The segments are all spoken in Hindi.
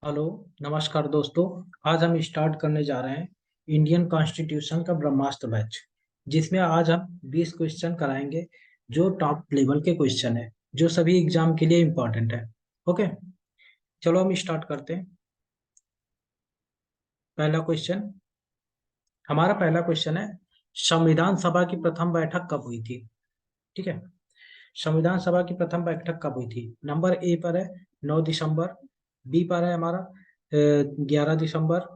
हेलो। नमस्कार दोस्तों। आज हम स्टार्ट करने जा रहे हैं इंडियन कॉन्स्टिट्यूशन का ब्रह्मास्त्र बैच, जिसमें आज हम 20 क्वेश्चन कराएंगे जो टॉप लेवल के क्वेश्चन है, जो सभी एग्जाम के लिए इम्पोर्टेंट है। ओके, चलो हम स्टार्ट करते हैं। पहला क्वेश्चन, हमारा पहला क्वेश्चन है, संविधान सभा की प्रथम बैठक कब हुई थी? ठीक है, संविधान सभा की प्रथम बैठक कब हुई थी? नंबर ए पर है 9 दिसंबर, बी पर है हमारा 11 दिसंबर,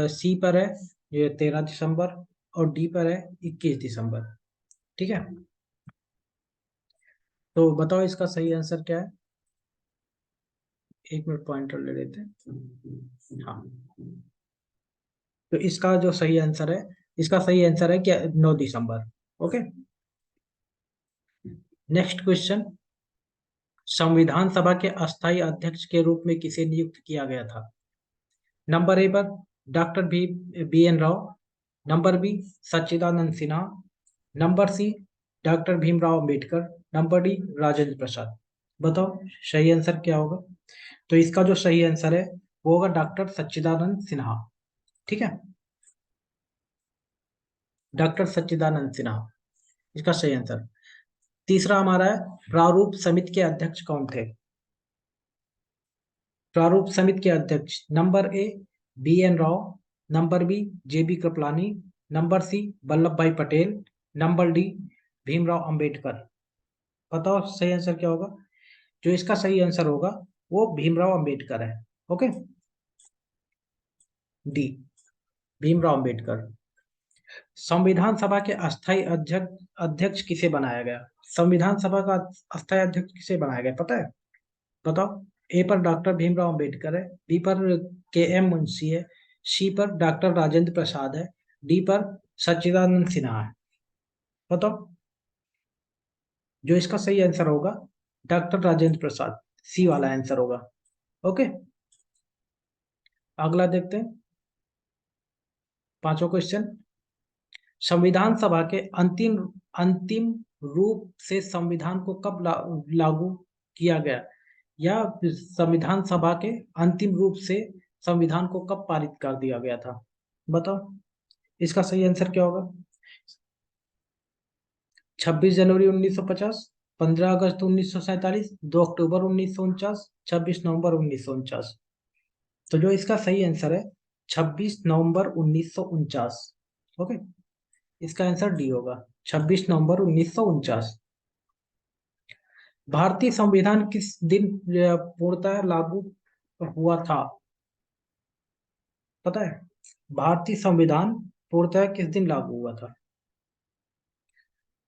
सी पर है ये 13 दिसंबर, और डी पर है 21 दिसंबर। ठीक है, तो बताओ इसका सही आंसर क्या है। एक मिनट पॉइंटर ले लेते हैं। हाँ, तो इसका जो सही आंसर है, इसका सही आंसर है क्या, 9 दिसंबर। ओके, नेक्स्ट क्वेश्चन, संविधान सभा के अस्थायी अध्यक्ष के रूप में किसे नियुक्त किया गया था? नंबर ए पर doctor B N Rao, number B Sachchidananda Sinha, number C doctor Bhimrao Ambedkar, number D Rajendra Prasad. बताओ सही आंसर क्या होगा। तो इसका जो सही आंसर है वो होगा डॉक्टर सच्चिदानंद सिन्हा। ठीक है, डॉक्टर सच्चिदानंद सिन्हा इसका सही आंसर। तीसरा हमारा है, प्रारूप समिति के अध्यक्ष कौन थे? प्रारूप समिति के अध्यक्ष, number A B N Rao, number B J B Kripalani, number C Vallabh Bhai Patel, number D Bhimrao Ambedkar. बताओ सही आंसर क्या होगा। जो इसका सही आंसर होगा वो भीमराव अंबेडकर है। Okay, D Bhimrao Ambedkar. संविधान सभा के अस्थायी अध्यक्ष अध्यक्ष किसे बनाया गया? संविधान सभा का अस्थायी अध्यक्ष किसे बनाया गया पता है? बताओ। ए पर डॉक्टर भीमराव अंबेडकर है, बी पर के एम मुंशी है, सी पर डॉक्टर राजेंद्र प्रसाद है, डी पर सच्चिदानंद सिन्हा है। बताओ। जो इसका सही आंसर होगा डॉक्टर राजेंद्र प्रसाद, सी वाला आंसर होगा। ओके, अगला देखते हैं। पांचवा क्वेश्चन, संविधान सभा के अंतिम अंतिम रूप से संविधान को कब लागू किया गया, या संविधान सभा के अंतिम रूप से संविधान को कब पारित कर दिया गया था? बताओ इसका सही आंसर क्या होगा। 26 जनवरी 1950, 15 अगस्त 1947, 2 अक्टूबर 1949, 26 नवंबर 1949। तो जो इसका सही आंसर है 26 नवंबर 1949। ओके, इसका आंसर डी होगा, 26 नवंबर 1949। भारतीय संविधान किस दिन पूर्णतः लागू हुआ था? पता है? भारतीय संविधान पूर्णतः किस दिन लागू हुआ था?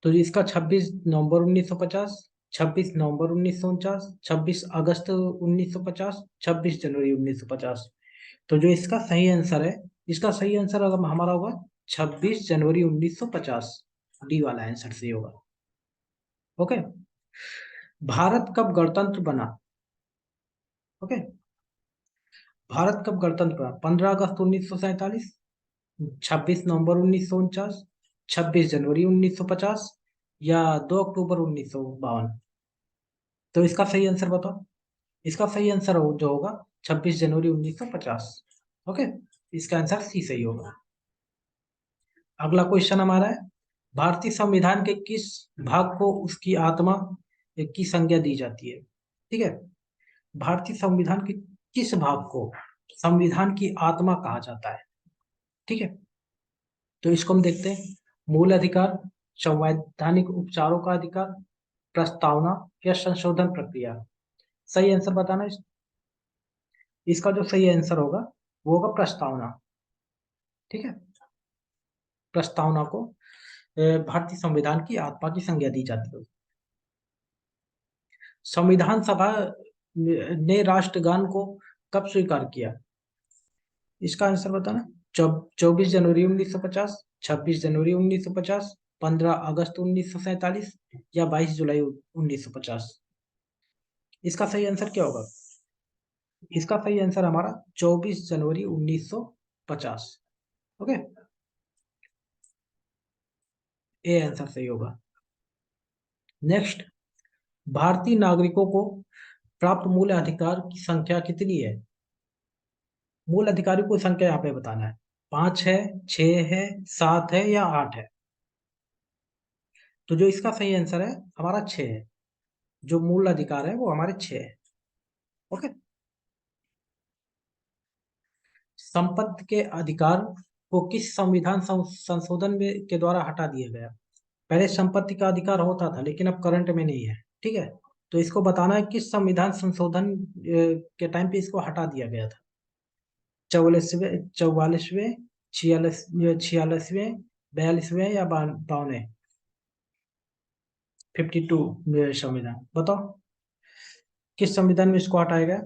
तो इसका 26 नवंबर 1950, 26 नवंबर 1949, 26 अगस्त 1950, 26 जनवरी 1950। तो जो इसका सही आंसर है, इसका सही आंसर अगर हमारा होगा 26 जनवरी 1950। डी वाला आंसर सही होगा। ओके, भारत कब गणतंत्र बना? ओके, भारत कब गणतंत्र बना? 15 अगस्त 1947, 26 नवंबर 1949, 26 जनवरी 1950, या 2 अक्टूबर 1952। तो इसका सही आंसर बताओ। इसका सही आंसर जो होगा 26 जनवरी 1950। ओके, इसका आंसर सी सही होगा। अगला क्वेश्चन हमारा है, भारतीय संविधान के किस भाग को उसकी आत्मा की संज्ञा दी जाती है? ठीक है, भारतीय संविधान के किस भाग को संविधान की आत्मा कहा जाता है? ठीक है, तो इसको हम देखते हैं। मूल अधिकार, संवैधानिक उपचारों का अधिकार, प्रस्तावना, या संशोधन प्रक्रिया। सही आंसर बताना इसका जो सही आंसर होगा वो होगा प्रस्तावना। ठीक है, प्रस्तावना को भारतीय संविधान की आत्मा की संज्ञा दी जाती है। संविधान सभा ने राष्ट्रगान को कब स्वीकार किया? इसका आंसर बताना। 24 जनवरी 1950, 26 जनवरी 1950, 15 अगस्त 1947, या 22 जुलाई 1950। इसका सही आंसर क्या होगा। इसका सही आंसर हमारा 24 जनवरी 1950। ओके, ए आंसर सही होगा। नेक्स्ट, भारतीय नागरिकों को प्राप्त मूल अधिकार की संख्या कितनी है? मूल अधिकारियों को संख्या यहाँ पे बताना है, 5 है, 6 है, 7 है या 8 है। तो जो इसका सही आंसर है हमारा 6 है, जो मूल अधिकार है वो हमारे 6 है। ओके। संपत्ति के अधिकार को किस संविधान संशोधन में के द्वारा हटा दिया गया? पहले संपत्ति का अधिकार होता था लेकिन अब करंट में नहीं है, ठीक है। तो इसको बताना है किस संविधान संशोधन के टाइम पे इसको हटा दिया गया था। 44वें 46वें 42वें या 52वें? 52 संविधान बताओ किस संविधान में इसको हटाया गया।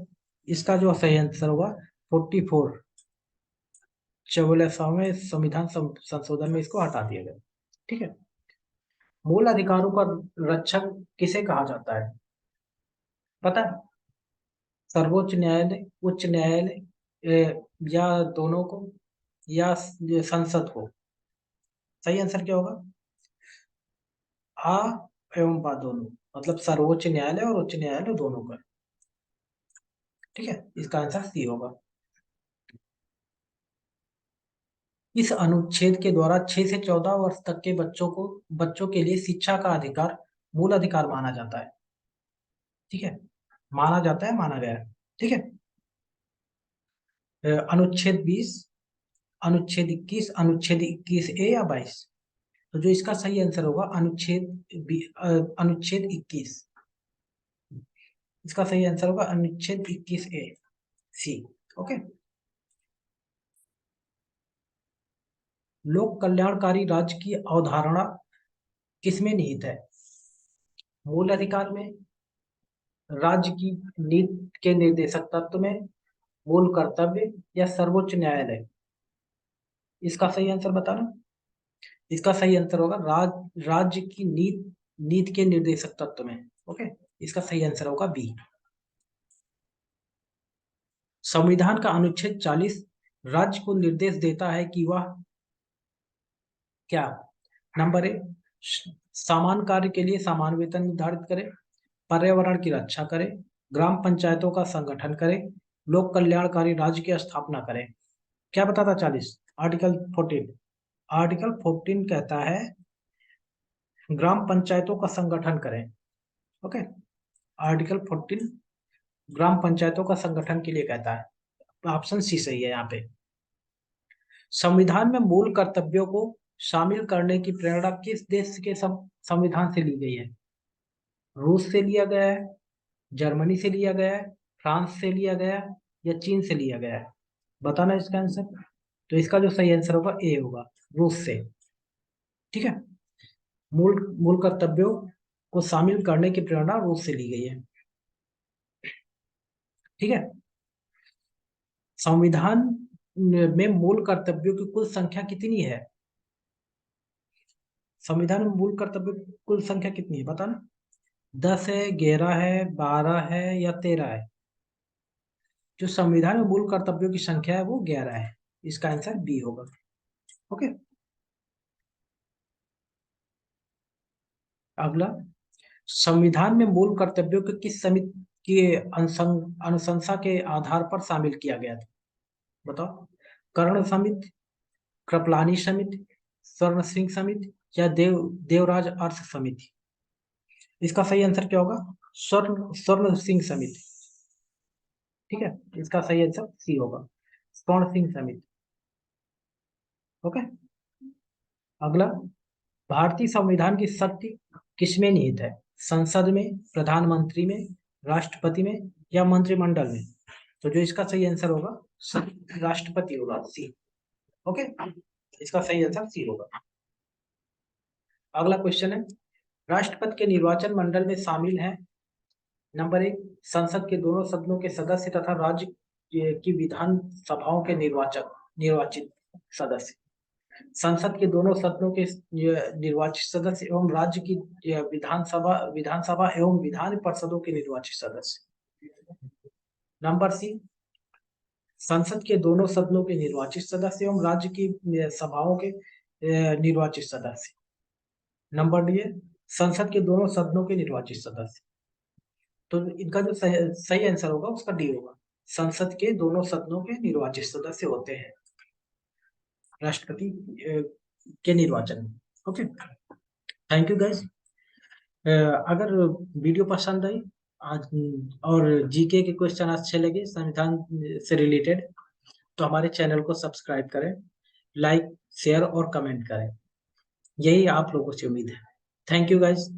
इसका जो सही आंसर होगा 44, 44वें संविधान संशोधन में इसको हटा दिया गया, ठीक है। मूल अधिकारों का रक्षक किसे कहा जाता है पता है? सर्वोच्च न्यायालय, उच्च न्यायालय, या दोनों को, या संसद को? सही आंसर क्या होगा? आ एवं बा दोनों, मतलब सर्वोच्च न्यायालय और उच्च न्यायालय दोनों का, ठीक है। इसका आंसर सी होगा। इस अनुच्छेद के द्वारा 6 से 14 वर्ष तक के बच्चों के लिए शिक्षा का अधिकार मूल अधिकार माना जाता है, ठीक है। माना जाता है, माना गया है, ठीक है। अनुच्छेद 20, अनुच्छेद 21, अनुच्छेद 21A या 22? तो जो इसका सही आंसर होगा अनुच्छेद 21। इसका सही आंसर होगा अनुच्छेद 21A, सी। ओके। लोक कल्याणकारी राज्य की अवधारणा किसमें निहित है? मूल अधिकार में, राज्य की नीति के निर्देशक तत्व में, मूल कर्तव्य, या सर्वोच्च न्यायालय? इसका सही आंसर बताना। इसका सही आंसर होगा राज्य की नीति के निर्देशक तत्व में। ओके। इसका सही आंसर होगा बी। संविधान का अनुच्छेद 40 राज्य को निर्देश देता है कि वह क्या? नंबर ए, समान कार्य के लिए समान वेतन निर्धारित करे, पर्यावरण की रक्षा करे, ग्राम पंचायतों का संगठन करे, लोक कल्याणकारी राज्य की स्थापना करे। क्या बताता 40? आर्टिकल 14। आर्टिकल 14 कहता है ग्राम पंचायतों का संगठन करें। ओके। आर्टिकल 14 ग्राम पंचायतों का संगठन के लिए कहता है। ऑप्शन सी सही है यहाँ पे। संविधान में मूल कर्तव्यों को शामिल करने की प्रेरणा किस देश के संविधान से ली गई है? रूस से लिया गया है, जर्मनी से लिया गया है, फ्रांस से लिया गया है, या चीन से लिया गया है? बताना इसका आंसर। तो इसका जो सही आंसर होगा ए होगा, रूस से, ठीक है। मूल मूल कर्तव्यों को शामिल करने की प्रेरणा रूस से ली गई है, ठीक है। संविधान में मूल कर्तव्यों की कुल संख्या कितनी है? संविधान में मूल कर्तव्य की कुल संख्या कितनी है बताना। 10 है, 11 है, 12 है, या 13 है? जो संविधान में मूल कर्तव्यों की संख्या है वो 11 है। इसका आंसर बी होगा। ओके। अगला, संविधान में मूल कर्तव्यों को किस समिति की अनुशंसा के आधार पर शामिल किया गया था? बताओ। कर्ण समिति, कृपलानी समिति, स्वर्ण सिंह समिति, या देवराज अर्थ समिति? इसका सही आंसर क्या होगा? स्वर्ण सिंह समिति, ठीक है। इसका सही आंसर सी होगा, स्वर्ण सिंह समिति। ओके। अगला, भारतीय संविधान की शक्ति किसमें निहित है? संसद में, प्रधानमंत्री में, राष्ट्रपति में, या मंत्रिमंडल में? तो जो इसका सही आंसर होगा राष्ट्रपति होगा, सी। ओके। इसका सही आंसर सी होगा। अगला क्वेश्चन है, राष्ट्रपति के निर्वाचन मंडल में शामिल है नंबर 1 संसद के दोनों सदनों के सदस्य तथा राज्य की विधान सभाओं के निर्वाचित सदस्य। संसद के दोनों सदनों के निर्वाचित सदस्य एवं राज्य की विधानसभा एवं विधान परिषदों के निर्वाचित सदस्य। नंबर सी संसद के दोनों सदनों के निर्वाचित सदस्य एवं राज्य की सभाओं के निर्वाचित सदस्य। नंबर डी है संसद के दोनों सदनों के निर्वाचित सदस्य। तो इनका जो सही आंसर होगा उसका डी होगा, संसद के दोनों सदनों के निर्वाचित सदस्य होते हैं राष्ट्रपति के निर्वाचन में। Okay, thank you guys. अगर वीडियो पसंद आई आज और जीके के क्वेश्चन अच्छे लगे संविधान से रिलेटेड तो हमारे चैनल को सब्सक्राइब करें, लाइक शेयर और कमेंट करें। यही आप लोगों से उम्मीद है। Thank you guys.